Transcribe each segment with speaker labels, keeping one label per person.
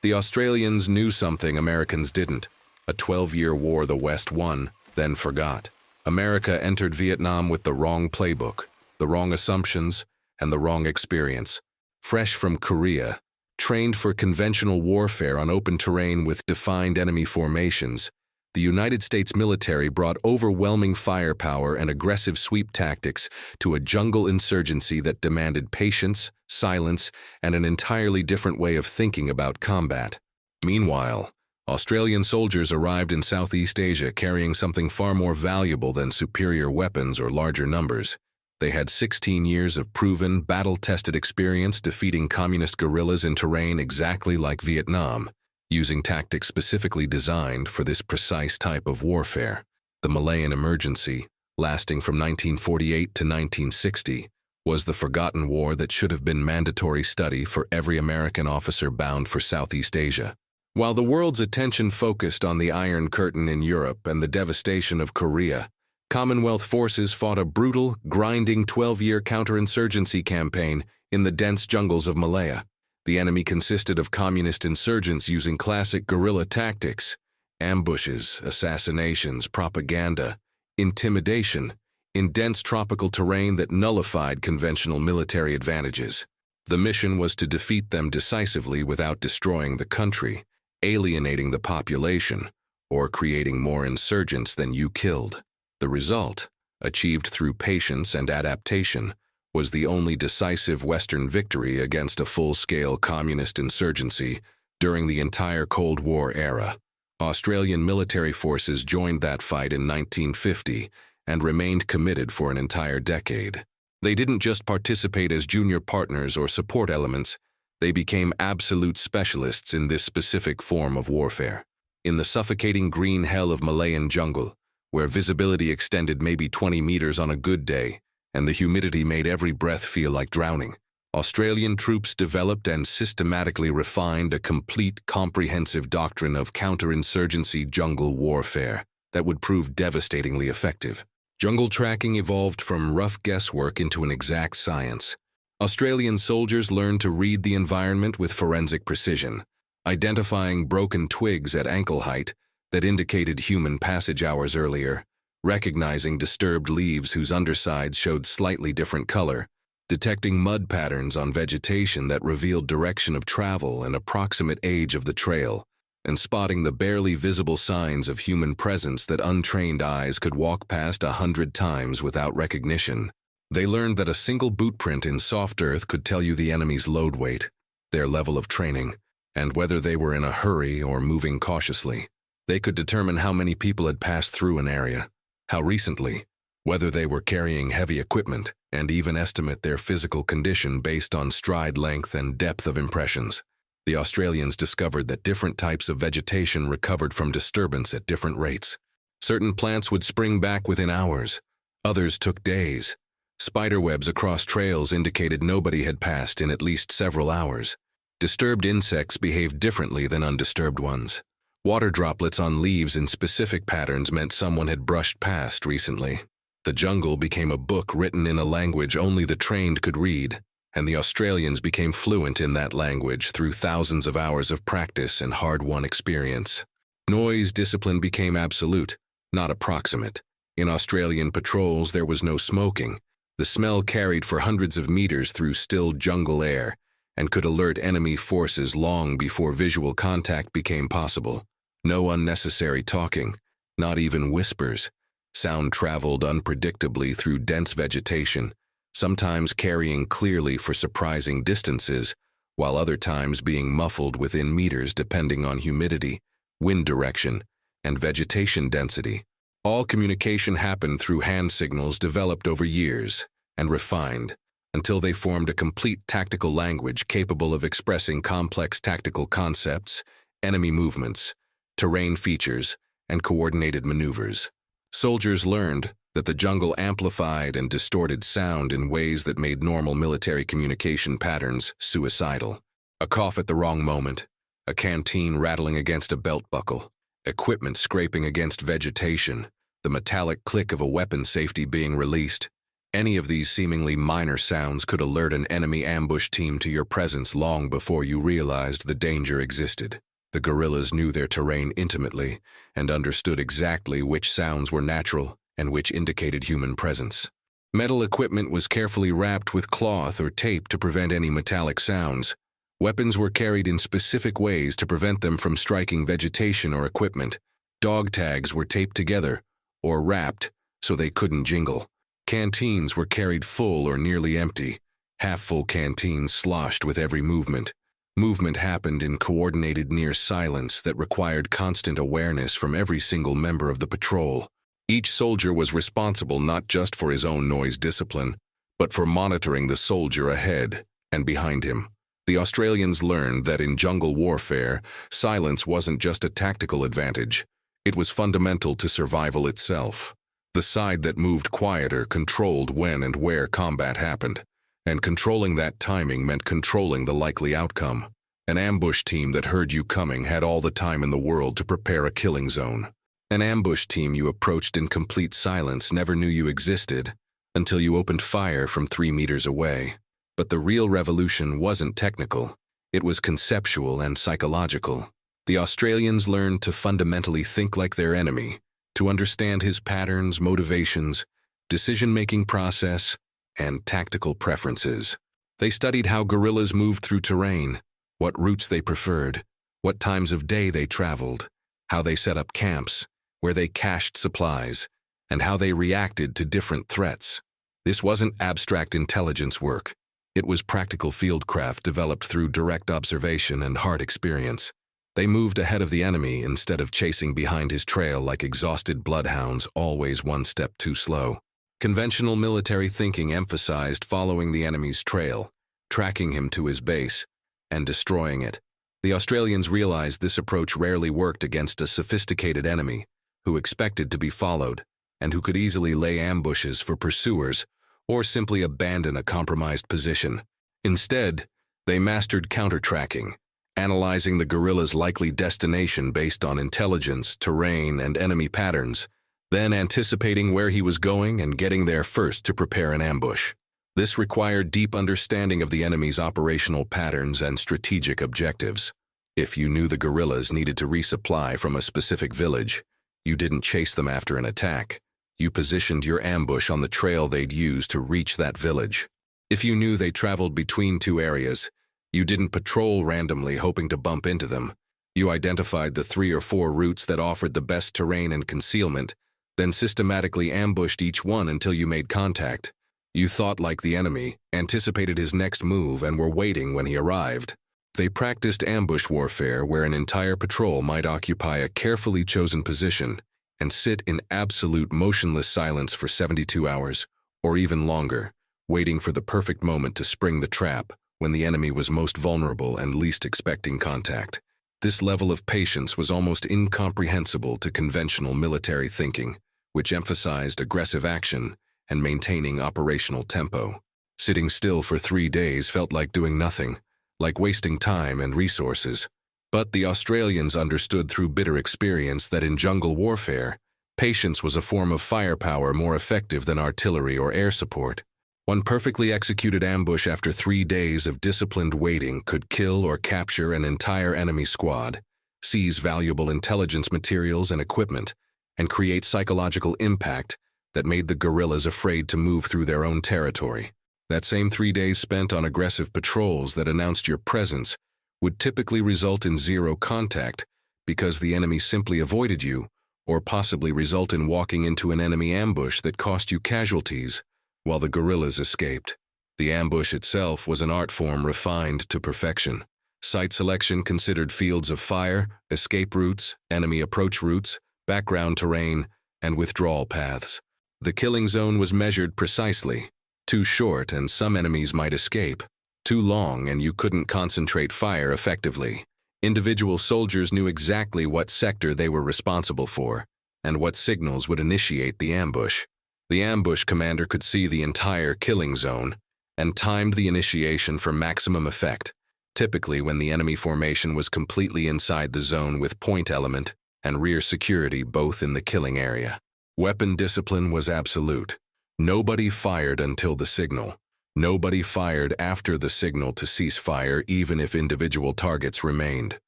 Speaker 1: The Australians knew something Americans didn't. A 12-year war the West won, then forgot. America entered Vietnam with the wrong playbook, the wrong assumptions, and the wrong experience. Fresh from Korea, trained for conventional warfare on open terrain with defined enemy formations, the United States military brought overwhelming firepower and aggressive sweep tactics to a jungle insurgency that demanded patience, silence, and an entirely different way of thinking about combat. Meanwhile, Australian soldiers arrived in Southeast Asia carrying something far more valuable than superior weapons or larger numbers. They had 16 years of proven, battle-tested experience defeating communist guerrillas in terrain exactly like Vietnam, using tactics specifically designed for this precise type of warfare. The Malayan Emergency, lasting from 1948 to 1960, was the forgotten war that should have been mandatory study for every American officer bound for Southeast Asia. While the world's attention focused on the Iron Curtain in Europe and the devastation of Korea, Commonwealth forces fought a brutal, grinding 12-year counterinsurgency campaign in the dense jungles of Malaya. The enemy consisted of communist insurgents using classic guerrilla tactics: ambushes, assassinations, propaganda, intimidation, in dense tropical terrain that nullified conventional military advantages. The mission was to defeat them decisively without destroying the country, alienating the population, or creating more insurgents than you killed. The result, achieved through patience and adaptation, was the only decisive Western victory against a full-scale communist insurgency during the entire Cold War era. Australian military forces joined that fight in 1950 and remained committed for an entire decade. They didn't just participate as junior partners or support elements, they became absolute specialists in this specific form of warfare. In the suffocating green hell of Malayan jungle, where visibility extended maybe 20 meters on a good day, and the humidity made every breath feel like drowning, Australian troops developed and systematically refined a complete, comprehensive doctrine of counterinsurgency jungle warfare that would prove devastatingly effective. Jungle tracking evolved from rough guesswork into an exact science. Australian soldiers learned to read the environment with forensic precision, identifying broken twigs at ankle height that indicated human passage hours earlier, recognizing disturbed leaves whose undersides showed slightly different color, detecting mud patterns on vegetation that revealed direction of travel and approximate age of the trail, and spotting the barely visible signs of human presence that untrained eyes could walk past 100 times without recognition. They learned that a single boot print in soft earth could tell you the enemy's load weight, their level of training, and whether they were in a hurry or moving cautiously. They could determine how many people had passed through an area, how recently, whether they were carrying heavy equipment, and even estimate their physical condition based on stride length and depth of impressions. The Australians discovered that different types of vegetation recovered from disturbance at different rates. Certain plants would spring back within hours, others took days. Spiderwebs across trails indicated nobody had passed in at least several hours. Disturbed insects behaved differently than undisturbed ones. Water droplets on leaves in specific patterns meant someone had brushed past recently. The jungle became a book written in a language only the trained could read, and the Australians became fluent in that language through thousands of hours of practice and hard-won experience. Noise discipline became absolute, not approximate. In Australian patrols there was no smoking. The smell carried for hundreds of meters through still jungle air and could alert enemy forces long before visual contact became possible. No unnecessary talking, not even whispers. Sound traveled unpredictably through dense vegetation, sometimes carrying clearly for surprising distances, while other times being muffled within meters depending on humidity, wind direction, and vegetation density. All communication happened through hand signals developed over years and refined until they formed a complete tactical language capable of expressing complex tactical concepts, enemy movements, terrain features, and coordinated maneuvers. Soldiers learned that the jungle amplified and distorted sound in ways that made normal military communication patterns suicidal. A cough at the wrong moment, a canteen rattling against a belt buckle, equipment scraping against vegetation, the metallic click of a weapon safety being released. Any of these seemingly minor sounds could alert an enemy ambush team to your presence long before you realized the danger existed. The guerrillas knew their terrain intimately and understood exactly which sounds were natural and which indicated human presence. Metal equipment was carefully wrapped with cloth or tape to prevent any metallic sounds. Weapons were carried in specific ways to prevent them from striking vegetation or equipment. Dog tags were taped together or wrapped so they couldn't jingle. Canteens were carried full or nearly empty. Half-full canteens sloshed with every movement. Movement happened in coordinated near silence that required constant awareness from every single member of the patrol. Each soldier was responsible not just for his own noise discipline, but for monitoring the soldier ahead and behind him. The Australians learned that in jungle warfare, silence wasn't just a tactical advantage. It was fundamental to survival itself. The side that moved quieter controlled when and where combat happened, and controlling that timing meant controlling the likely outcome. An ambush team that heard you coming had all the time in the world to prepare a killing zone. An ambush team you approached in complete silence never knew you existed until you opened fire from 3 meters away. But the real revolution wasn't technical. It was conceptual and psychological. The Australians learned to fundamentally think like their enemy, to understand his patterns, motivations, decision-making process, and tactical preferences. They studied how guerrillas moved through terrain, what routes they preferred, what times of day they traveled, how they set up camps, where they cached supplies, and how they reacted to different threats. This wasn't abstract intelligence work. It was practical fieldcraft developed through direct observation and hard experience. They moved ahead of the enemy instead of chasing behind his trail like exhausted bloodhounds, always one step too slow. Conventional military thinking emphasized following the enemy's trail, tracking him to his base, and destroying it. The Australians realized this approach rarely worked against a sophisticated enemy who expected to be followed and who could easily lay ambushes for pursuers or simply abandon a compromised position. Instead, they mastered counter-tracking, analyzing the guerrilla's likely destination based on intelligence, terrain, and enemy patterns, then anticipating where he was going and getting there first to prepare an ambush. This required deep understanding of the enemy's operational patterns and strategic objectives. If you knew the guerrillas needed to resupply from a specific village, you didn't chase them after an attack. You positioned your ambush on the trail they'd use to reach that village. If you knew they traveled between 2 areas, you didn't patrol randomly hoping to bump into them. You identified the 3 or 4 routes that offered the best terrain and concealment, then systematically ambushed each one until you made contact. You thought like the enemy, anticipated his next move, and were waiting when he arrived. They practiced ambush warfare where an entire patrol might occupy a carefully chosen position and sit in absolute motionless silence for 72 hours, or even longer, waiting for the perfect moment to spring the trap when the enemy was most vulnerable and least expecting contact. This level of patience was almost incomprehensible to conventional military thinking, which emphasized aggressive action and maintaining operational tempo. Sitting still for 3 days felt like doing nothing, like wasting time and resources. But the Australians understood through bitter experience that in jungle warfare, patience was a form of firepower more effective than artillery or air support. One perfectly executed ambush after 3 days of disciplined waiting could kill or capture an entire enemy squad, seize valuable intelligence materials and equipment, and create psychological impact that made the guerrillas afraid to move through their own territory. That same 3 days spent on aggressive patrols that announced your presence would typically result in 0 contact because the enemy simply avoided you, or possibly result in walking into an enemy ambush that cost you casualties while the guerrillas escaped. The ambush itself was an art form refined to perfection. Site selection considered fields of fire, escape routes, enemy approach routes, background terrain, and withdrawal paths. The killing zone was measured precisely. Too short and some enemies might escape. Too long and you couldn't concentrate fire effectively. Individual soldiers knew exactly what sector they were responsible for and what signals would initiate the ambush. The ambush commander could see the entire killing zone and timed the initiation for maximum effect, typically when the enemy formation was completely inside the zone with point element and rear security both in the killing area. Weapon discipline was absolute. Nobody fired until the signal. Nobody fired after the signal to cease fire, even if individual targets remained.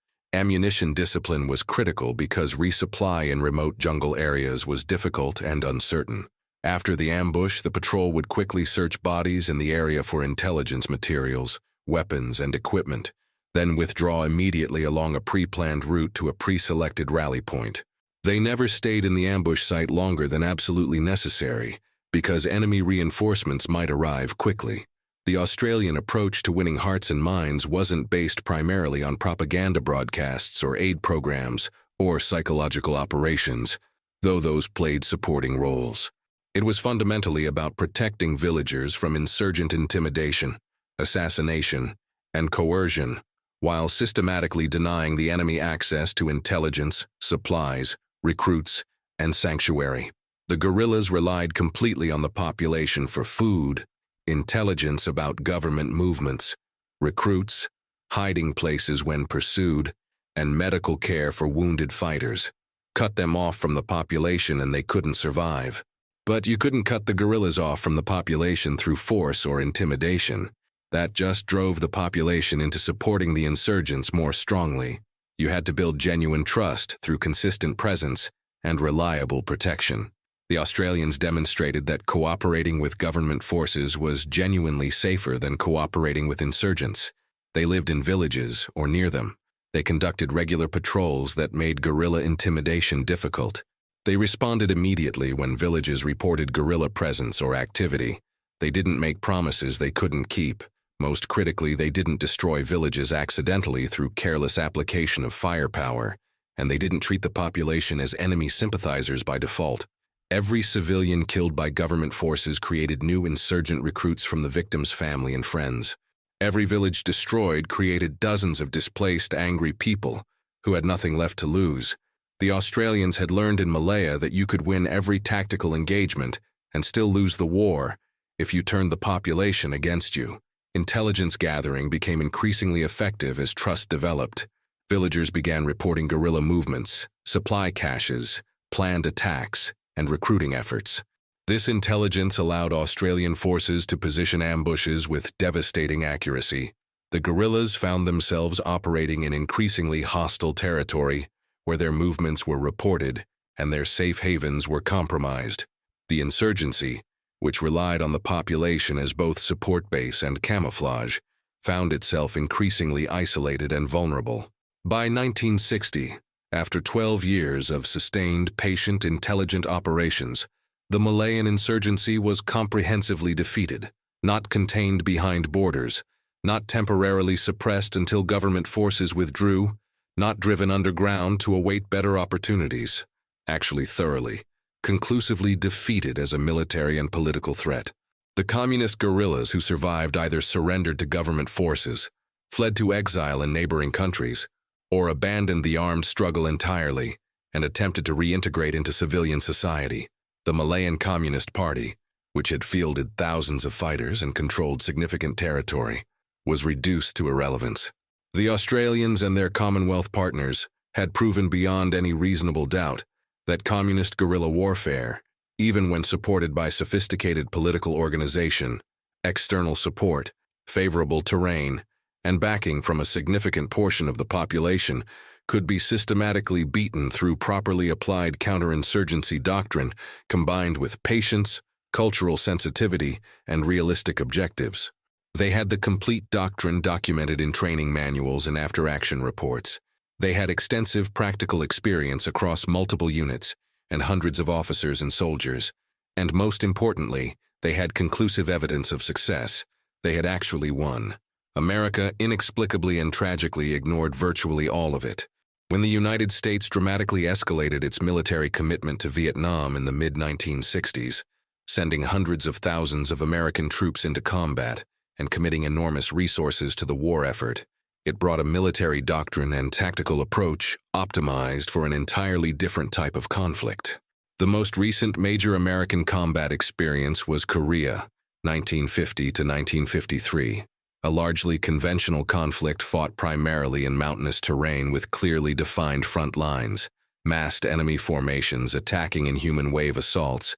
Speaker 1: Ammunition discipline was critical because resupply in remote jungle areas was difficult and uncertain. After the ambush, the patrol would quickly search bodies in the area for intelligence materials, weapons, and equipment, then withdraw immediately along a pre-planned route to a pre-selected rally point. They never stayed in the ambush site longer than absolutely necessary, because enemy reinforcements might arrive quickly. The Australian approach to winning hearts and minds wasn't based primarily on propaganda broadcasts or aid programs or psychological operations, though those played supporting roles. It was fundamentally about protecting villagers from insurgent intimidation, assassination, and coercion, while systematically denying the enemy access to intelligence, supplies, recruits, and sanctuary. The guerrillas relied completely on the population for food, intelligence about government movements, recruits, hiding places when pursued, and medical care for wounded fighters. Cut them off from the population and they couldn't survive. But you couldn't cut the guerrillas off from the population through force or intimidation. That just drove the population into supporting the insurgents more strongly. You had to build genuine trust through consistent presence and reliable protection. The Australians demonstrated that cooperating with government forces was genuinely safer than cooperating with insurgents. They lived in villages or near them. They conducted regular patrols that made guerrilla intimidation difficult. They responded immediately when villages reported guerrilla presence or activity. They didn't make promises they couldn't keep. Most critically, they didn't destroy villages accidentally through careless application of firepower, and they didn't treat the population as enemy sympathizers by default. Every civilian killed by government forces created new insurgent recruits from the victim's family and friends. Every village destroyed created dozens of displaced, angry people who had nothing left to lose. The Australians had learned in Malaya that you could win every tactical engagement and still lose the war if you turned the population against you. Intelligence gathering became increasingly effective as trust developed. Villagers began reporting guerrilla movements, supply caches, planned attacks, and recruiting efforts. This intelligence allowed Australian forces to position ambushes with devastating accuracy. The guerrillas found themselves operating in increasingly hostile territory, where their movements were reported and their safe havens were compromised. The insurgency, which relied on the population as both support base and camouflage, found itself increasingly isolated and vulnerable. By 1960, after 12 years of sustained, patient, intelligent operations, the Malayan insurgency was comprehensively defeated, not contained behind borders, not temporarily suppressed until government forces withdrew, not driven underground to await better opportunities, actually thoroughly, conclusively defeated as a military and political threat. The communist guerrillas who survived either surrendered to government forces, fled to exile in neighboring countries, or abandoned the armed struggle entirely and attempted to reintegrate into civilian society. The Malayan Communist Party, which had fielded thousands of fighters and controlled significant territory, was reduced to irrelevance. The Australians and their Commonwealth partners had proven beyond any reasonable doubt that communist guerrilla warfare, even when supported by sophisticated political organization, external support, favorable terrain, and backing from a significant portion of the population, could be systematically beaten through properly applied counterinsurgency doctrine combined with patience, cultural sensitivity, and realistic objectives. They had the complete doctrine documented in training manuals and after-action reports. They had extensive practical experience across multiple units and hundreds of officers and soldiers. And most importantly, they had conclusive evidence of success. They had actually won. America inexplicably and tragically ignored virtually all of it. When the United States dramatically escalated its military commitment to Vietnam in the mid-1960s, sending hundreds of thousands of American troops into combat and committing enormous resources to the war effort, it brought a military doctrine and tactical approach optimized for an entirely different type of conflict. The most recent major American combat experience was Korea, 1950 to 1953. A largely conventional conflict fought primarily in mountainous terrain with clearly defined front lines, massed enemy formations attacking in human wave assaults,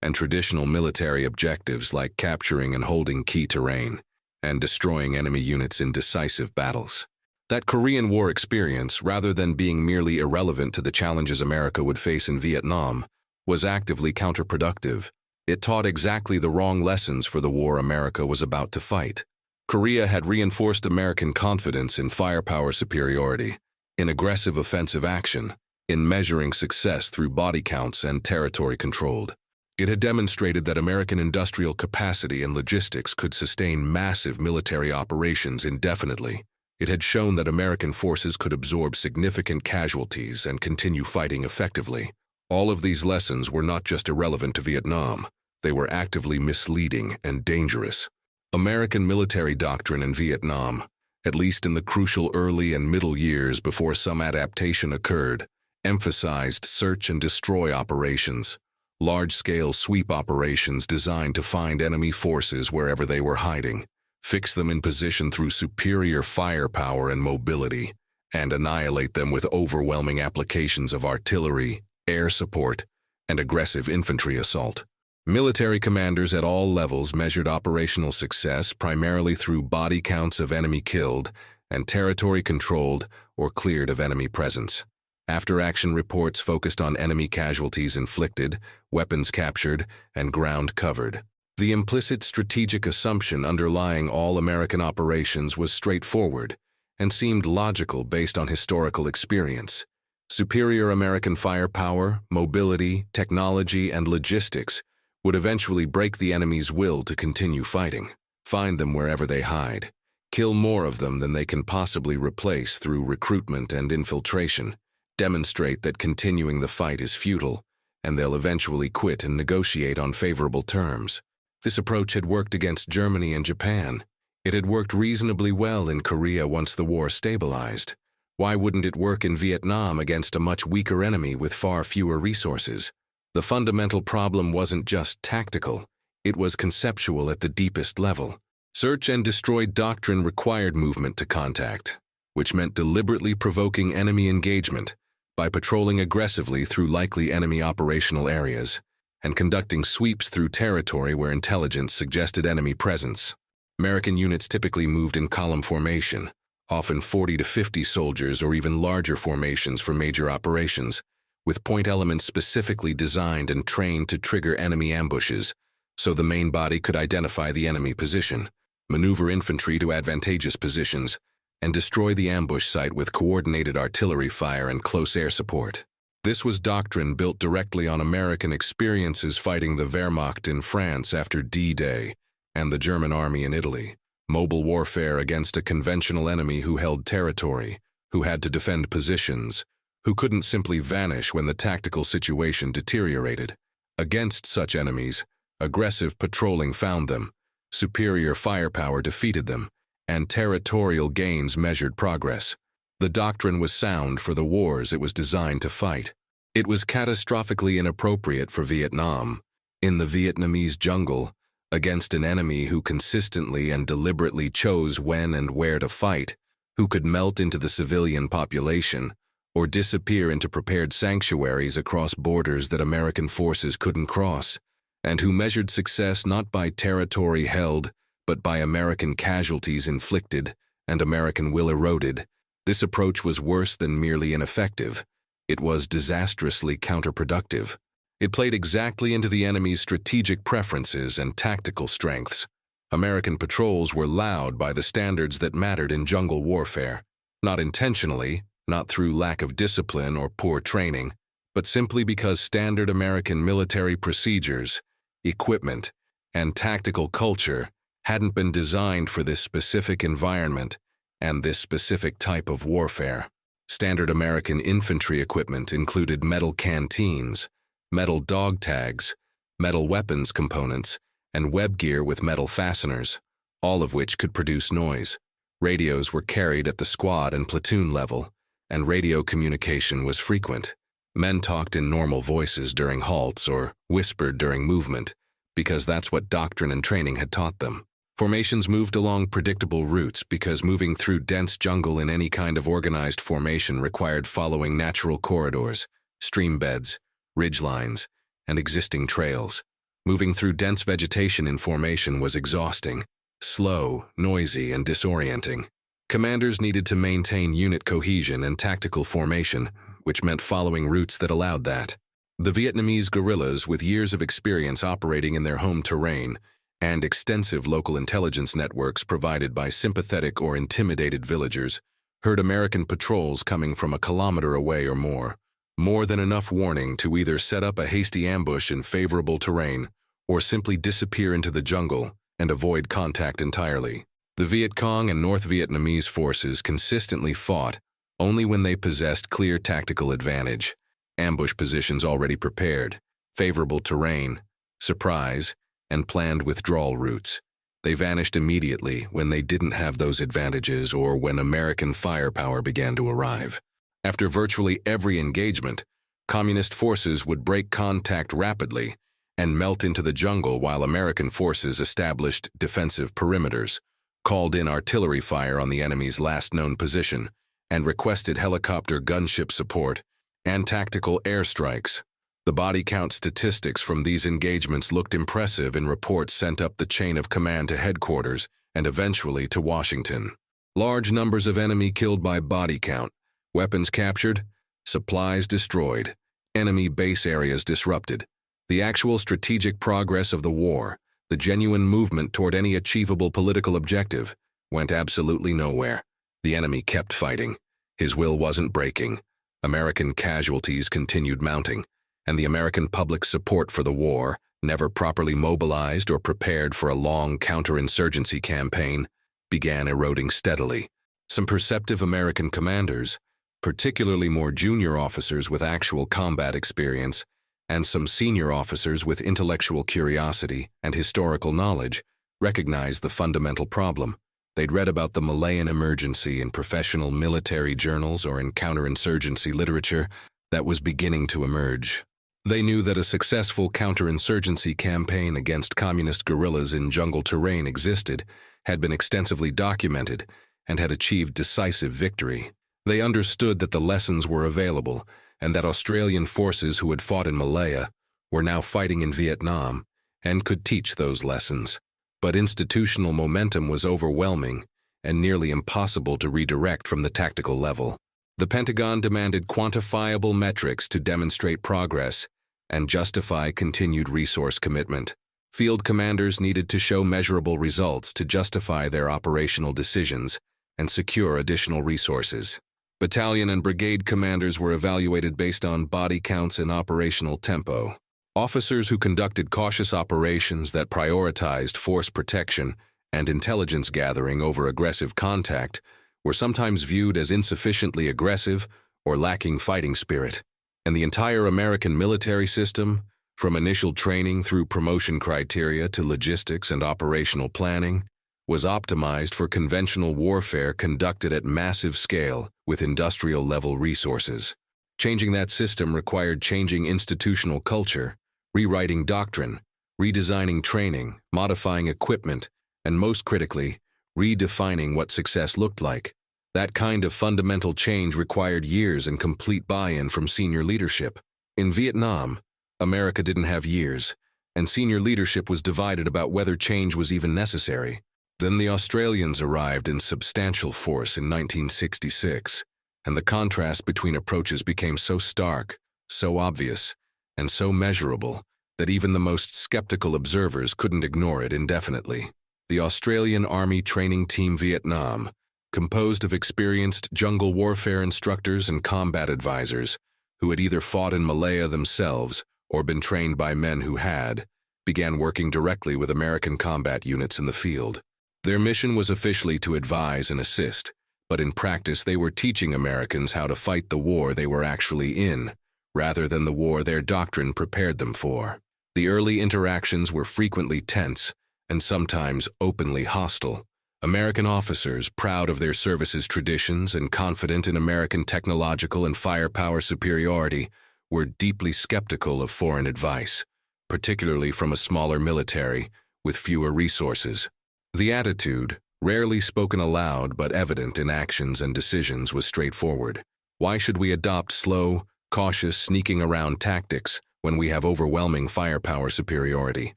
Speaker 1: and traditional military objectives like capturing and holding key terrain, and destroying enemy units in decisive battles. That Korean War experience, rather than being merely irrelevant to the challenges America would face in Vietnam, was actively counterproductive. It taught exactly the wrong lessons for the war America was about to fight. Korea had reinforced American confidence in firepower superiority, in aggressive offensive action, in measuring success through body counts and territory controlled. It had demonstrated that American industrial capacity and logistics could sustain massive military operations indefinitely. It had shown that American forces could absorb significant casualties and continue fighting effectively. All of these lessons were not just irrelevant to Vietnam, they were actively misleading and dangerous. American military doctrine in Vietnam, at least in the crucial early and middle years before some adaptation occurred, emphasized search and destroy operations, large-scale sweep operations designed to find enemy forces wherever they were hiding, fix them in position through superior firepower and mobility, and annihilate them with overwhelming applications of artillery, air support, and aggressive infantry assault. Military commanders at all levels measured operational success primarily through body counts of enemy killed and territory controlled or cleared of enemy presence. After-action reports focused on enemy casualties inflicted, weapons captured, and ground covered. The implicit strategic assumption underlying all American operations was straightforward and seemed logical based on historical experience. Superior American firepower, mobility, technology, and logistics would eventually break the enemy's will to continue fighting, find them wherever they hide, kill more of them than they can possibly replace through recruitment and infiltration, demonstrate that continuing the fight is futile, and they'll eventually quit and negotiate on favorable terms. This approach had worked against Germany and Japan. It had worked reasonably well in Korea once the war stabilized. Why wouldn't it work in Vietnam against a much weaker enemy with far fewer resources? The fundamental problem wasn't just tactical, it was conceptual at the deepest level. Search and destroy doctrine required movement to contact, which meant deliberately provoking enemy engagement by patrolling aggressively through likely enemy operational areas and conducting sweeps through territory where intelligence suggested enemy presence. American units typically moved in column formation, often 40 to 50 soldiers or even larger formations for major operations, with point elements specifically designed and trained to trigger enemy ambushes so the main body could identify the enemy position, maneuver infantry to advantageous positions, and destroy the ambush site with coordinated artillery fire and close air support. This was doctrine built directly on American experiences fighting the Wehrmacht in France after D-Day and the German army in Italy. Mobile warfare against a conventional enemy who held territory, who had to defend positions, who couldn't simply vanish when the tactical situation deteriorated. Against such enemies, aggressive patrolling found them, superior firepower defeated them, and territorial gains measured progress. The doctrine was sound for the wars it was designed to fight. It was catastrophically inappropriate for Vietnam, in the Vietnamese jungle, against an enemy who consistently and deliberately chose when and where to fight, who could melt into the civilian population, or disappear into prepared sanctuaries across borders that American forces couldn't cross, and who measured success not by territory held, but by American casualties inflicted and American will eroded. This approach was worse than merely ineffective. It was disastrously counterproductive. It played exactly into the enemy's strategic preferences and tactical strengths. American patrols were loud by the standards that mattered in jungle warfare, not intentionally, not through lack of discipline or poor training, but simply because standard American military procedures, equipment, and tactical culture hadn't been designed for this specific environment and this specific type of warfare. Standard American infantry equipment included metal canteens, metal dog tags, metal weapons components, and web gear with metal fasteners, all of which could produce noise. Radios were carried at the squad and platoon level, and radio communication was frequent. Men talked in normal voices during halts or whispered during movement, because that's what doctrine and training had taught them. Formations moved along predictable routes because moving through dense jungle in any kind of organized formation required following natural corridors, stream beds, ridge lines, and existing trails. Moving through dense vegetation in formation was exhausting, slow, noisy, and disorienting. Commanders needed to maintain unit cohesion and tactical formation, which meant following routes that allowed that. The Vietnamese guerrillas, with years of experience operating in their home terrain and extensive local intelligence networks provided by sympathetic or intimidated villagers, heard American patrols coming from a kilometer away or more than enough warning to either set up a hasty ambush in favorable terrain or simply disappear into the jungle and avoid contact entirely. The Viet Cong and North Vietnamese forces consistently fought only when they possessed clear tactical advantage, ambush positions already prepared, favorable terrain, surprise, and planned withdrawal routes. They vanished immediately when they didn't have those advantages or when American firepower began to arrive. After virtually every engagement, Communist forces would break contact rapidly and melt into the jungle while American forces established defensive perimeters, called in artillery fire on the enemy's last known position, and requested helicopter gunship support and tactical airstrikes. The body count statistics from these engagements looked impressive in reports sent up the chain of command to headquarters and eventually to Washington. Large numbers of enemy killed by body count, weapons captured, supplies destroyed, enemy base areas disrupted. The actual strategic progress of the war, the genuine movement toward any achievable political objective, went absolutely nowhere. The enemy kept fighting. His will wasn't breaking. American casualties continued mounting, and the American public's support for the war, never properly mobilized or prepared for a long counterinsurgency campaign, began eroding steadily. Some perceptive American commanders, particularly more junior officers with actual combat experience, and some senior officers with intellectual curiosity and historical knowledge, recognized the fundamental problem. They'd read about the Malayan Emergency in professional military journals or in counterinsurgency literature that was beginning to emerge. They knew that a successful counterinsurgency campaign against communist guerrillas in jungle terrain existed, had been extensively documented, and had achieved decisive victory. They understood that the lessons were available, and that Australian forces who had fought in Malaya were now fighting in Vietnam and could teach those lessons. But institutional momentum was overwhelming and nearly impossible to redirect from the tactical level. The Pentagon demanded quantifiable metrics to demonstrate progress and justify continued resource commitment. Field commanders needed to show measurable results to justify their operational decisions and secure additional resources. Battalion and brigade commanders were evaluated based on body counts and operational tempo. Officers who conducted cautious operations that prioritized force protection and intelligence gathering over aggressive contact were sometimes viewed as insufficiently aggressive or lacking fighting spirit. And the entire American military system, from initial training through promotion criteria to logistics and operational planning, was optimized for conventional warfare conducted at massive scale with industrial-level resources. Changing that system required changing institutional culture, rewriting doctrine, redesigning training, modifying equipment, and most critically, redefining what success looked like. That kind of fundamental change required years and complete buy-in from senior leadership. In Vietnam, America didn't have years, and senior leadership was divided about whether change was even necessary. Then the Australians arrived in substantial force in 1966, and the contrast between approaches became so stark, so obvious, and so measurable that even the most skeptical observers couldn't ignore it indefinitely. The Australian Army Training Team Vietnam, composed of experienced jungle warfare instructors and combat advisors who had either fought in Malaya themselves or been trained by men who had, began working directly with American combat units in the field. Their mission was officially to advise and assist, but in practice they were teaching Americans how to fight the war they were actually in, rather than the war their doctrine prepared them for. The early interactions were frequently tense and sometimes openly hostile. American officers, proud of their service's traditions and confident in American technological and firepower superiority, were deeply skeptical of foreign advice, particularly from a smaller military with fewer resources. The attitude, rarely spoken aloud but evident in actions and decisions, was straightforward. Why should we adopt slow, cautious, sneaking around tactics when we have overwhelming firepower superiority?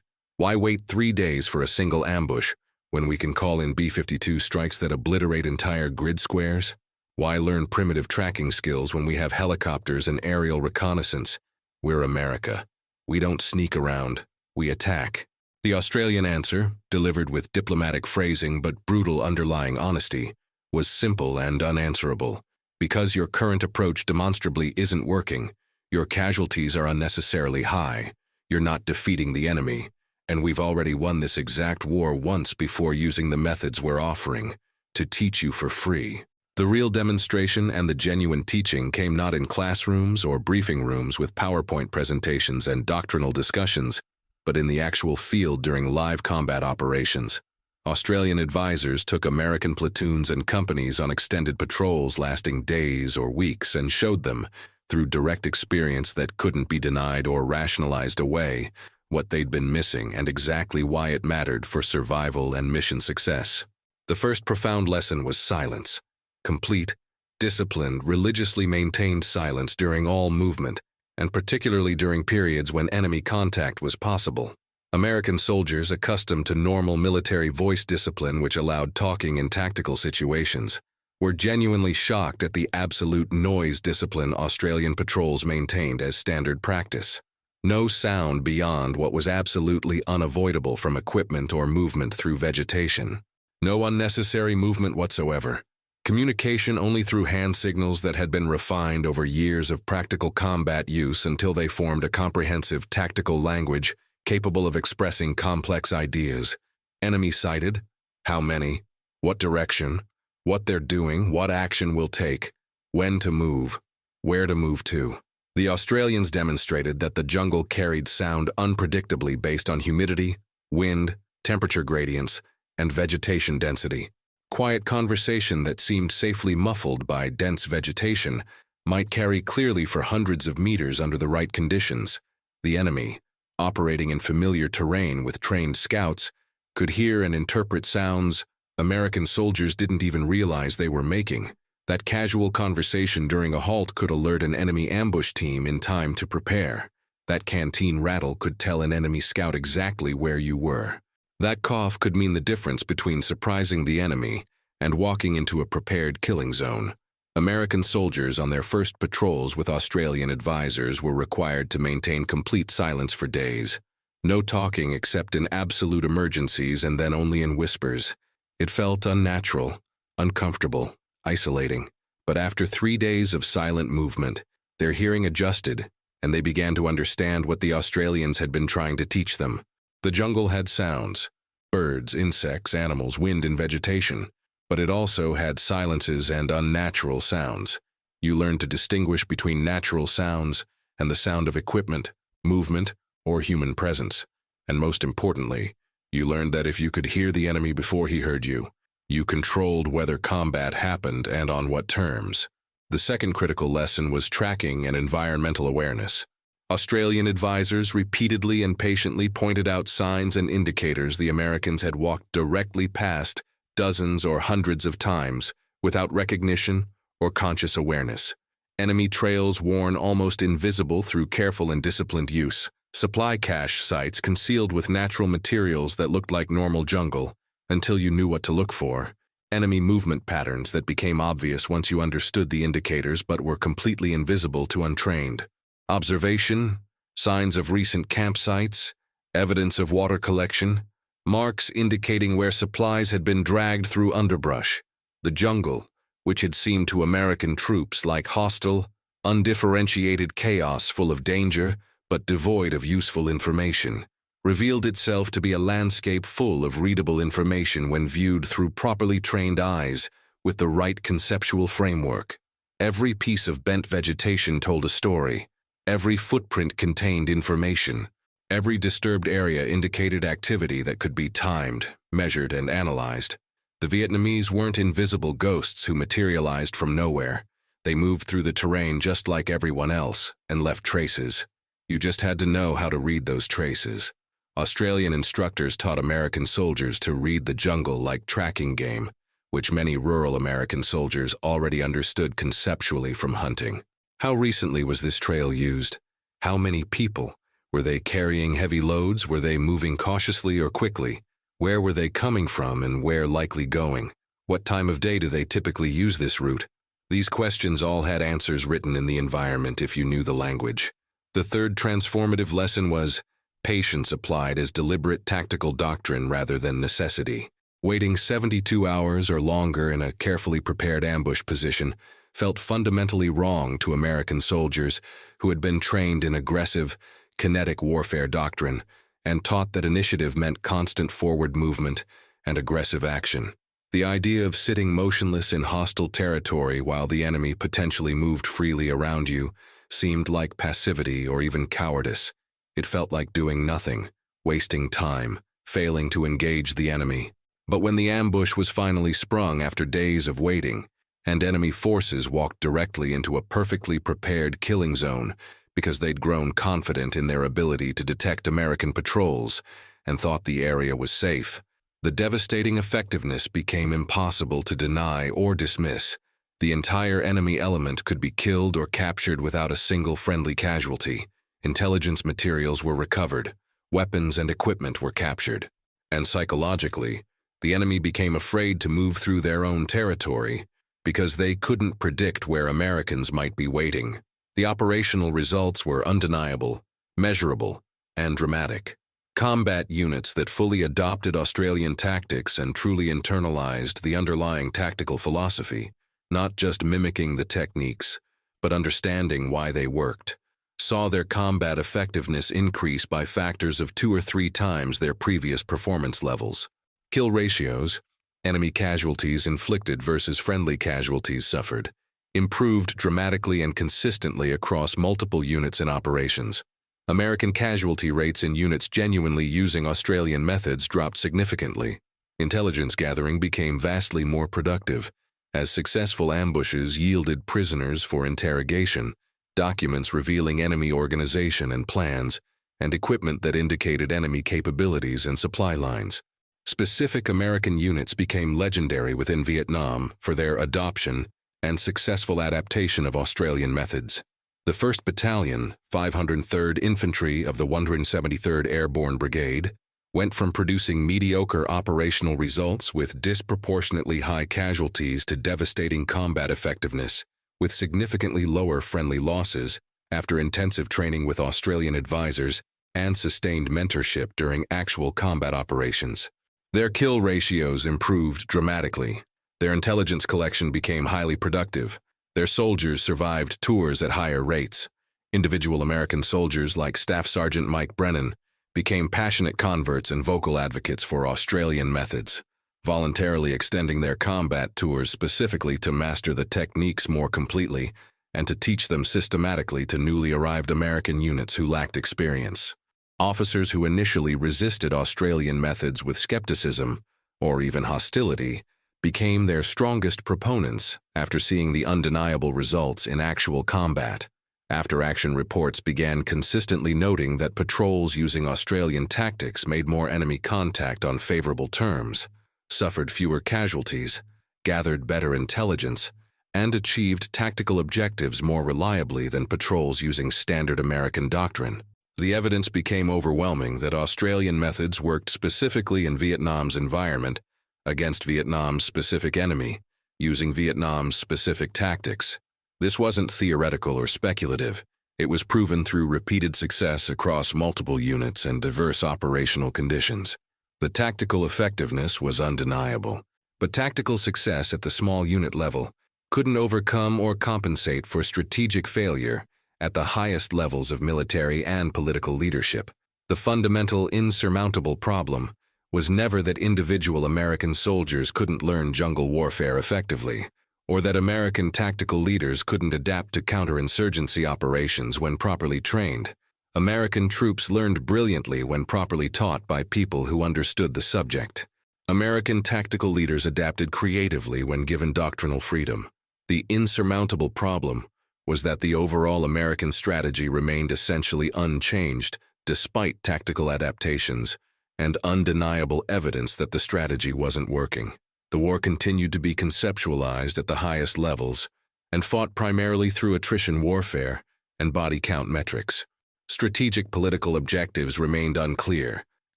Speaker 1: Why wait 3 days for a single ambush when we can call in B-52 strikes that obliterate entire grid squares? Why learn primitive tracking skills when we have helicopters and aerial reconnaissance? We're America. We don't sneak around, we attack. The Australian answer, delivered with diplomatic phrasing but brutal underlying honesty, was simple and unanswerable. Because your current approach demonstrably isn't working, your casualties are unnecessarily high, you're not defeating the enemy, and we've already won this exact war once before using the methods we're offering, to teach you for free. The real demonstration and the genuine teaching came not in classrooms or briefing rooms with PowerPoint presentations and doctrinal discussions, but in the actual field during live combat operations. Australian advisors took American platoons and companies on extended patrols lasting days or weeks and showed them, through direct experience that couldn't be denied or rationalized away, what they'd been missing and exactly why it mattered for survival and mission success. The first profound lesson was silence. Complete, disciplined, religiously maintained silence during all movement, and particularly during periods when enemy contact was possible. American soldiers accustomed to normal military voice discipline which allowed talking in tactical situations were genuinely shocked at the absolute noise discipline Australian patrols maintained as standard practice. No sound beyond what was absolutely unavoidable from equipment or movement through vegetation. No unnecessary movement whatsoever. Communication only through hand signals that had been refined over years of practical combat use until they formed a comprehensive tactical language capable of expressing complex ideas. Enemy sighted, how many, what direction, what they're doing, what action we'll take, when to move, where to move to. The Australians demonstrated that the jungle carried sound unpredictably based on humidity, wind, temperature gradients, and vegetation density. Quiet conversation that seemed safely muffled by dense vegetation might carry clearly for hundreds of meters under the right conditions. The enemy, operating in familiar terrain with trained scouts, could hear and interpret sounds American soldiers didn't even realize they were making. That casual conversation during a halt could alert an enemy ambush team in time to prepare. That canteen rattle could tell an enemy scout exactly where you were. That cough could mean the difference between surprising the enemy and walking into a prepared killing zone. American soldiers on their first patrols with Australian advisors were required to maintain complete silence for days. No talking except in absolute emergencies and then only in whispers. It felt unnatural, uncomfortable, isolating. But after 3 days of silent movement, their hearing adjusted, and they began to understand what the Australians had been trying to teach them. The jungle had sounds, birds, insects, animals, wind, and vegetation, but it also had silences and unnatural sounds. You learned to distinguish between natural sounds and the sound of equipment, movement, or human presence. And most importantly, you learned that if you could hear the enemy before he heard you, you controlled whether combat happened and on what terms. The second critical lesson was tracking and environmental awareness. Australian advisors repeatedly and patiently pointed out signs and indicators the Americans had walked directly past dozens or hundreds of times without recognition or conscious awareness. Enemy trails worn almost invisible through careful and disciplined use. Supply cache sites concealed with natural materials that looked like normal jungle until you knew what to look for. Enemy movement patterns that became obvious once you understood the indicators but were completely invisible to untrained. Observation, signs of recent campsites, evidence of water collection, marks indicating where supplies had been dragged through underbrush. The jungle, which had seemed to American troops like hostile, undifferentiated chaos full of danger but devoid of useful information, revealed itself to be a landscape full of readable information when viewed through properly trained eyes with the right conceptual framework. Every piece of bent vegetation told a story. Every footprint contained information. Every disturbed area indicated activity that could be timed, measured, and analyzed. The Vietnamese weren't invisible ghosts who materialized from nowhere. They moved through the terrain just like everyone else and left traces. You just had to know how to read those traces. Australian instructors taught American soldiers to read the jungle like tracking game, which many rural American soldiers already understood conceptually from hunting. How recently was this trail used? How many people, Were they carrying heavy loads? Were they moving cautiously or quickly? Where were they coming from and where likely going? What time of day do they typically use this route? These questions all had answers written in the environment if you knew the language. The third transformative lesson was patience applied as deliberate tactical doctrine rather than necessity. Waiting 72 hours or longer in a carefully prepared ambush position felt fundamentally wrong to American soldiers who had been trained in aggressive, kinetic warfare doctrine and taught that initiative meant constant forward movement and aggressive action. The idea of sitting motionless in hostile territory while the enemy potentially moved freely around you seemed like passivity or even cowardice. It felt like doing nothing, wasting time, failing to engage the enemy. But when the ambush was finally sprung after days of waiting, and enemy forces walked directly into a perfectly prepared killing zone because they'd grown confident in their ability to detect American patrols and thought the area was safe, the devastating effectiveness became impossible to deny or dismiss. The entire enemy element could be killed or captured without a single friendly casualty. Intelligence materials were recovered, weapons and equipment were captured, and psychologically, the enemy became afraid to move through their own territory because they couldn't predict where Americans might be waiting. The operational results were undeniable, measurable, and dramatic. Combat units that fully adopted Australian tactics and truly internalized the underlying tactical philosophy, not just mimicking the techniques, but understanding why they worked, saw their combat effectiveness increase by factors of 2 or 3 times their previous performance levels. Kill ratios, enemy casualties inflicted versus friendly casualties suffered, improved dramatically and consistently across multiple units and operations. American casualty rates in units genuinely using Australian methods dropped significantly. Intelligence gathering became vastly more productive, as successful ambushes yielded prisoners for interrogation, documents revealing enemy organization and plans, and equipment that indicated enemy capabilities and supply lines. Specific American units became legendary within Vietnam for their adoption and successful adaptation of Australian methods. The 1st Battalion, 503rd Infantry of the 173rd Airborne Brigade, went from producing mediocre operational results with disproportionately high casualties to devastating combat effectiveness, with significantly lower friendly losses after intensive training with Australian advisors and sustained mentorship during actual combat operations. Their kill ratios improved dramatically. Their intelligence collection became highly productive. Their soldiers survived tours at higher rates. Individual American soldiers like Staff Sergeant Mike Brennan became passionate converts and vocal advocates for Australian methods, voluntarily extending their combat tours specifically to master the techniques more completely and to teach them systematically to newly arrived American units who lacked experience. Officers who initially resisted Australian methods with skepticism or even hostility became their strongest proponents after seeing the undeniable results in actual combat. After-action reports began consistently noting that patrols using Australian tactics made more enemy contact on favorable terms, suffered fewer casualties, gathered better intelligence, and achieved tactical objectives more reliably than patrols using standard American doctrine. The evidence became overwhelming that Australian methods worked specifically in Vietnam's environment against Vietnam's specific enemy, using Vietnam's specific tactics. This wasn't theoretical or speculative. It was proven through repeated success across multiple units and diverse operational conditions. The tactical effectiveness was undeniable, but tactical success at the small unit level couldn't overcome or compensate for strategic failure at the highest levels of military and political leadership. The fundamental, insurmountable problem was never that individual American soldiers couldn't learn jungle warfare effectively, or that American tactical leaders couldn't adapt to counterinsurgency operations when properly trained. American troops learned brilliantly when properly taught by people who understood the subject. American tactical leaders adapted creatively when given doctrinal freedom. The insurmountable problem was that the overall American strategy remained essentially unchanged despite tactical adaptations and undeniable evidence that the strategy wasn't working. The war continued to be conceptualized at the highest levels and fought primarily through attrition warfare and body count metrics. Strategic political objectives remained unclear,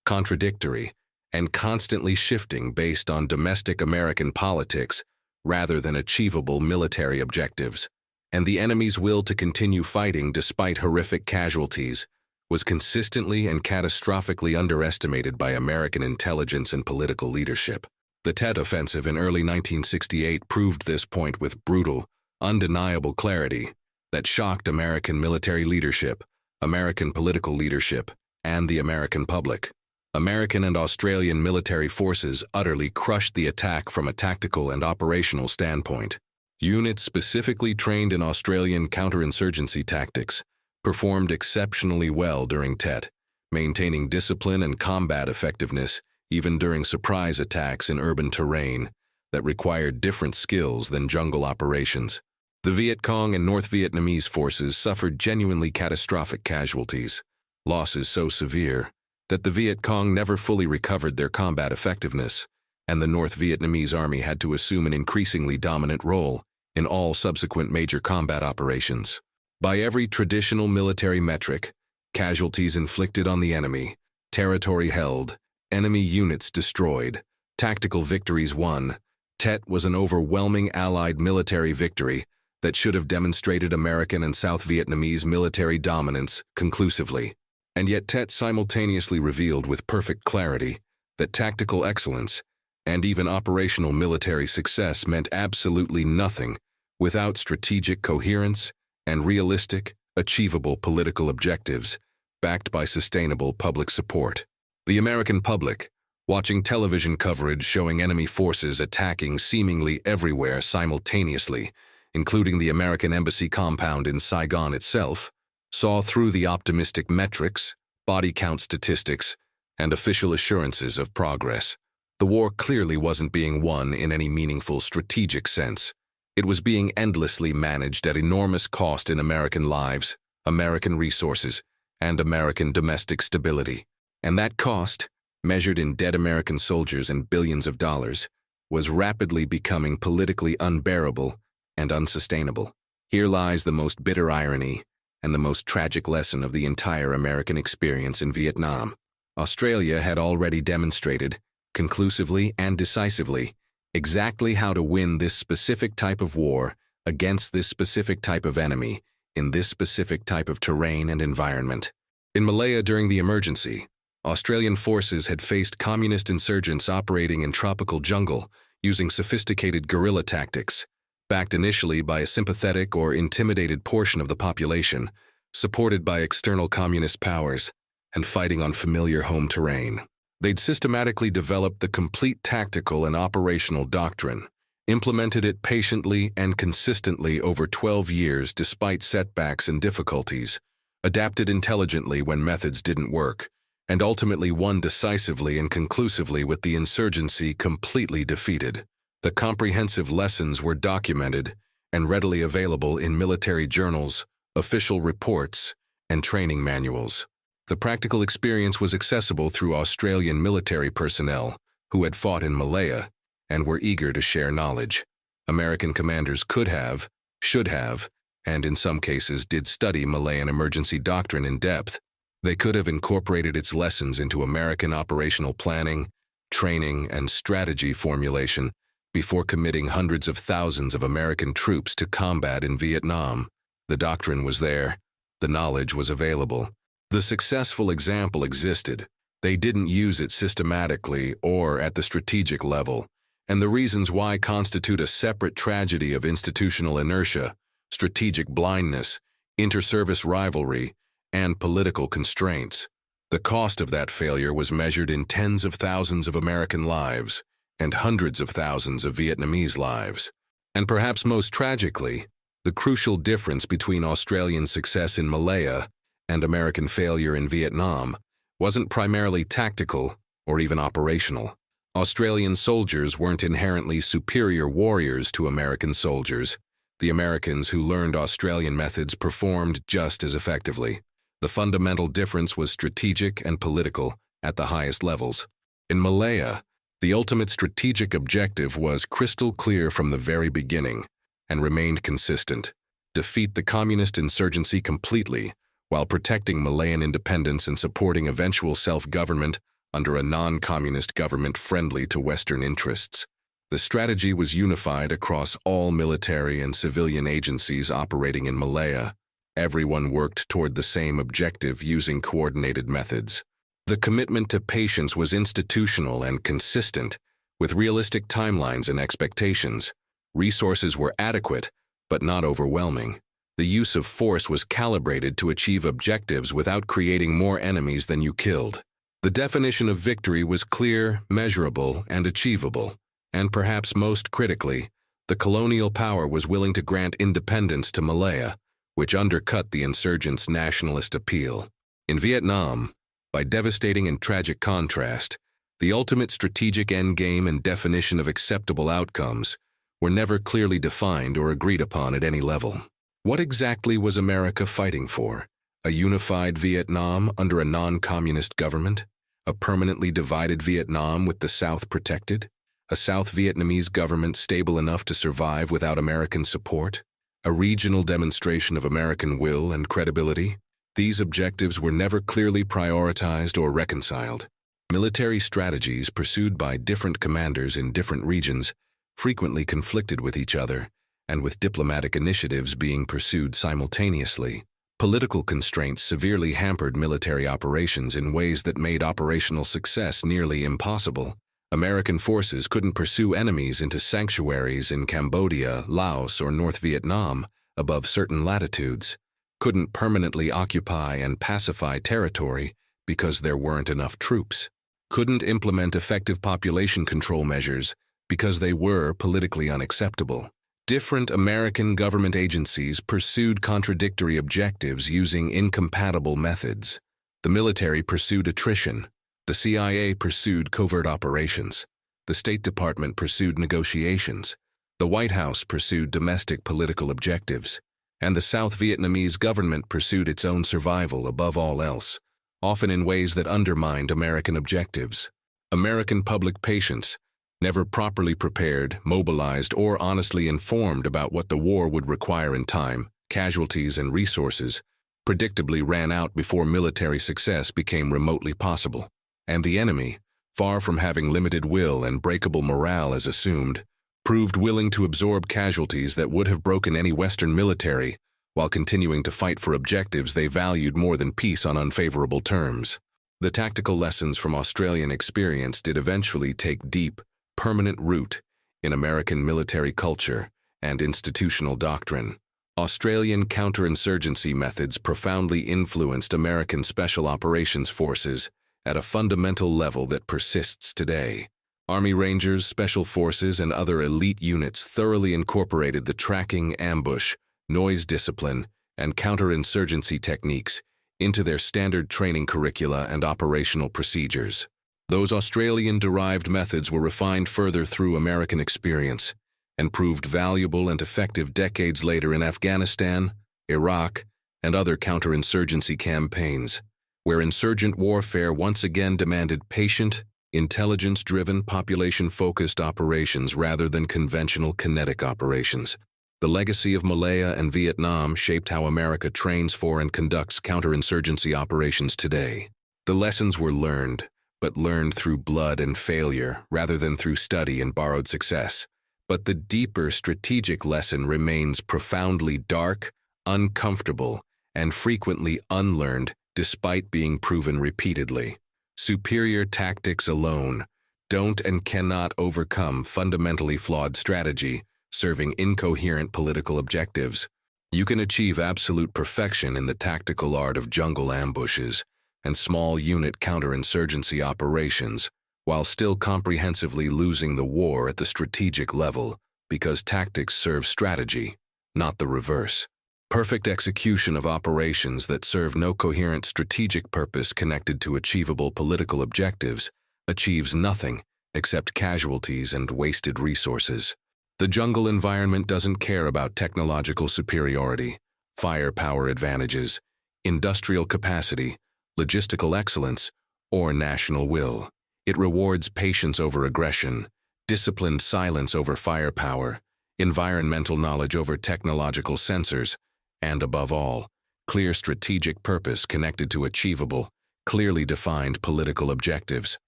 Speaker 1: contradictory, and constantly shifting based on domestic American politics rather than achievable military objectives. And the enemy's will to continue fighting despite horrific casualties was consistently and catastrophically underestimated by American intelligence and political leadership. The Tet Offensive in early 1968 proved this point with brutal, undeniable clarity that shocked American military leadership, American political leadership, and the American public. American and Australian military forces utterly crushed the attack from a tactical and operational standpoint. Units specifically trained in Australian counterinsurgency tactics performed exceptionally well during Tet, maintaining discipline and combat effectiveness even during surprise attacks in urban terrain that required different skills than jungle operations. The Viet Cong and North Vietnamese forces suffered genuinely catastrophic casualties, losses so severe that the Viet Cong never fully recovered their combat effectiveness, and the North Vietnamese army had to assume an increasingly dominant role in all subsequent major combat operations. By every traditional military metric, casualties inflicted on the enemy, territory held, enemy units destroyed, tactical victories won, Tet was an overwhelming Allied military victory that should have demonstrated American and South Vietnamese military dominance conclusively. And yet Tet simultaneously revealed with perfect clarity that tactical excellence and even operational military success meant absolutely nothing without strategic coherence and realistic, achievable political objectives backed by sustainable public support. The American public, watching television coverage showing enemy forces attacking seemingly everywhere simultaneously, including the American Embassy compound in Saigon itself, saw through the optimistic metrics, body count statistics, and official assurances of progress. The war clearly wasn't being won in any meaningful strategic sense. It was being endlessly managed at enormous cost in American lives, American resources, and American domestic stability. And that cost, measured in dead American soldiers and billions of dollars, was rapidly becoming politically unbearable and unsustainable. Here lies the most bitter irony and the most tragic lesson of the entire American experience in Vietnam. Australia had already demonstrated, conclusively and decisively, exactly how to win this specific type of war against this specific type of enemy in this specific type of terrain and environment. In Malaya during the emergency, Australian forces had faced communist insurgents operating in tropical jungle using sophisticated guerrilla tactics, backed initially by a sympathetic or intimidated portion of the population, supported by external communist powers, and fighting on familiar home terrain. They'd systematically developed the complete tactical and operational doctrine, implemented it patiently and consistently over 12 years despite setbacks and difficulties, adapted intelligently when methods didn't work, and ultimately won decisively and conclusively with the insurgency completely defeated. The comprehensive lessons were documented and readily available in military journals, official reports, and training manuals. The practical experience was accessible through Australian military personnel who had fought in Malaya and were eager to share knowledge. American commanders could have, should have, and in some cases did study Malayan emergency doctrine in depth. They could have incorporated its lessons into American operational planning, training, and strategy formulation before committing hundreds of thousands of American troops to combat in Vietnam. The doctrine was there. The knowledge was available. The successful example existed. They didn't use it systematically or at the strategic level, and the reasons why constitute a separate tragedy of institutional inertia, strategic blindness, inter-service rivalry, and political constraints. The cost of that failure was measured in tens of thousands of American lives and hundreds of thousands of Vietnamese lives. And perhaps most tragically, the crucial difference between Australian success in Malaya and American failure in Vietnam wasn't primarily tactical or even operational. Australian soldiers weren't inherently superior warriors to American soldiers. The Americans who learned Australian methods performed just as effectively. The fundamental difference was strategic and political at the highest levels. In Malaya, the ultimate strategic objective was crystal clear from the very beginning and remained consistent: defeat the communist insurgency completely, while protecting Malayan independence and supporting eventual self-government under a non-communist government friendly to Western interests. The strategy was unified across all military and civilian agencies operating in Malaya. Everyone worked toward the same objective using coordinated methods. The commitment to patience was institutional and consistent, with realistic timelines and expectations. Resources were adequate, but not overwhelming. The use of force was calibrated to achieve objectives without creating more enemies than you killed. The definition of victory was clear, measurable, and achievable. And perhaps most critically, the colonial power was willing to grant independence to Malaya, which undercut the insurgents' nationalist appeal. In Vietnam, by devastating and tragic contrast, the ultimate strategic endgame and definition of acceptable outcomes were never clearly defined or agreed upon at any level. What exactly was America fighting for? A unified Vietnam under a non-communist government? A permanently divided Vietnam with the South protected? A South Vietnamese government stable enough to survive without American support? A regional demonstration of American will and credibility? These objectives were never clearly prioritized or reconciled. Military strategies pursued by different commanders in different regions frequently conflicted with each other, and with diplomatic initiatives being pursued simultaneously. Political constraints severely hampered military operations in ways that made operational success nearly impossible. American forces couldn't pursue enemies into sanctuaries in Cambodia, Laos, or North Vietnam above certain latitudes, couldn't permanently occupy and pacify territory because there weren't enough troops, couldn't implement effective population control measures because they were politically unacceptable. Different American government agencies pursued contradictory objectives using incompatible methods. The military pursued attrition. The CIA pursued covert operations. The State Department pursued negotiations. The White House pursued domestic political objectives. And the South Vietnamese government pursued its own survival above all else, often in ways that undermined American objectives. American public patience, never properly prepared, mobilized, or honestly informed about what the war would require in time, casualties, and resources, predictably ran out before military success became remotely possible. And the enemy, far from having limited will and breakable morale as assumed, proved willing to absorb casualties that would have broken any Western military while continuing to fight for objectives they valued more than peace on unfavorable terms. The tactical lessons from Australian experience did eventually take deep, permanent root in American military culture and institutional doctrine. Australian counterinsurgency methods profoundly influenced American Special Operations Forces at a fundamental level that persists today. Army Rangers, Special Forces, and other elite units thoroughly incorporated the tracking, ambush, noise discipline, and counterinsurgency techniques into their standard training curricula and operational procedures. Those Australian-derived methods were refined further through American experience and proved valuable and effective decades later in Afghanistan, Iraq, and other counterinsurgency campaigns, where insurgent warfare once again demanded patient, intelligence-driven, population-focused operations rather than conventional kinetic operations. The legacy of Malaya and Vietnam shaped how America trains for and conducts counterinsurgency operations today. The lessons were learned, but learned through blood and failure rather than through study and borrowed success. But the deeper strategic lesson remains profoundly dark, uncomfortable, and frequently unlearned despite being proven repeatedly. Superior tactics alone don't and cannot overcome fundamentally flawed strategy serving incoherent political objectives. You can achieve absolute perfection in the tactical art of jungle ambushes and small unit counterinsurgency operations, while still comprehensively losing the war at the strategic level because tactics serve strategy, not the reverse. Perfect execution of operations that serve no coherent strategic purpose connected to achievable political objectives achieves nothing except casualties and wasted resources. The jungle environment doesn't care about technological superiority, firepower advantages, industrial capacity, logistical excellence, or national will. It rewards patience over aggression, disciplined silence over firepower, environmental knowledge over technological sensors, and above all, clear strategic purpose connected to achievable, clearly defined political objectives.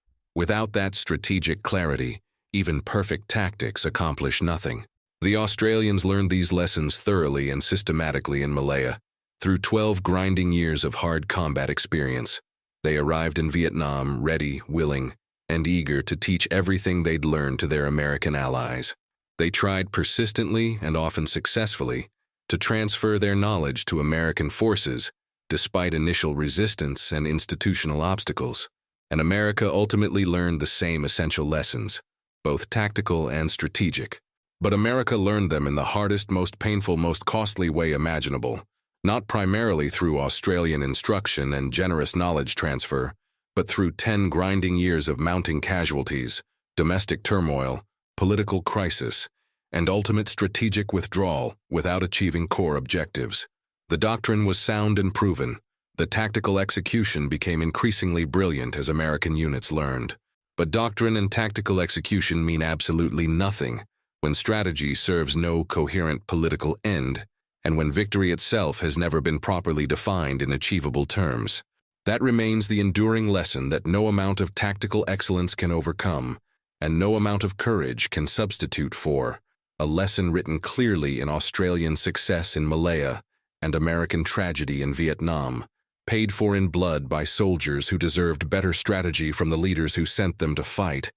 Speaker 1: Without that strategic clarity, even perfect tactics accomplish nothing. The Australians learned these lessons thoroughly and systematically in Malaya. Through 12 grinding years of hard combat experience, they arrived in Vietnam ready, willing, and eager to teach everything they'd learned to their American allies. They tried persistently and often successfully to transfer their knowledge to American forces, despite initial resistance and institutional obstacles. And America ultimately learned the same essential lessons, both tactical and strategic. But America learned them in the hardest, most painful, most costly way imaginable, not primarily through Australian instruction and generous knowledge transfer, but through 10 grinding years of mounting casualties, domestic turmoil, political crisis, and ultimate strategic withdrawal without achieving core objectives. The doctrine was sound and proven. The tactical execution became increasingly brilliant as American units learned. But doctrine and tactical execution mean absolutely nothing when strategy serves no coherent political end, and when victory itself has never been properly defined in achievable terms. That remains the enduring lesson that no amount of tactical excellence can overcome, and no amount of courage can substitute for, a lesson written clearly in Australian success in Malaya and American tragedy in Vietnam, paid for in blood by soldiers who deserved better strategy from the leaders who sent them to fight,